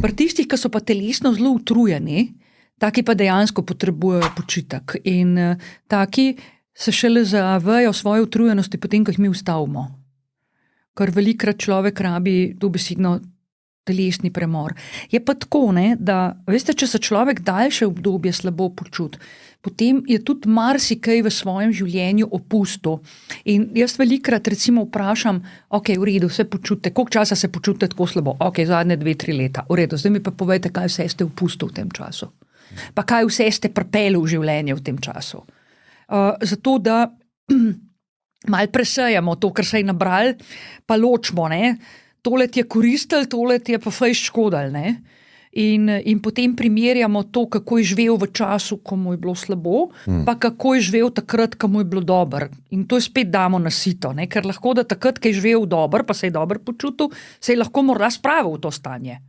Pri tistih, ki so pa telesno zelo utrujeni, taki pa dejansko potrebujejo počitek. In taki se šele zavejo svoje utrujenosti potem, ko jih mi ustavimo. Ker velikokrat človek rabi dobesedno telesni premor. Je pa tako, ne, da, veste, če se človek daljše obdobje slabo počuti, potem je tudi marsikaj v svojem življenju opustil. In jaz velikokrat recimo vprašam, ok, v redu, vse počutite, koliko časa se počutite tako slabo? Ok, zadnje 2-3 leta. V redu, zdaj mi pa povejte, kaj vse ste opustili v tem času. Pa kaj vse ste pripeljali v življenje v tem času. Zato, da malo presejamo to, kar se je nabrali, pa ločimo, ne. Tole ti je koristilo, tole ti je pa fejst škodilo, ne. In potem primerjamo to, kako je živel v času, ko mu je bilo slabo, pa kako je živel takrat, ko mu je bilo dobro. In to je spet damo na sito, ne? Ker lahko da takrat, ko je živel dobro, pa se je dobro počutil, se je lahko morda spravil v to stanje.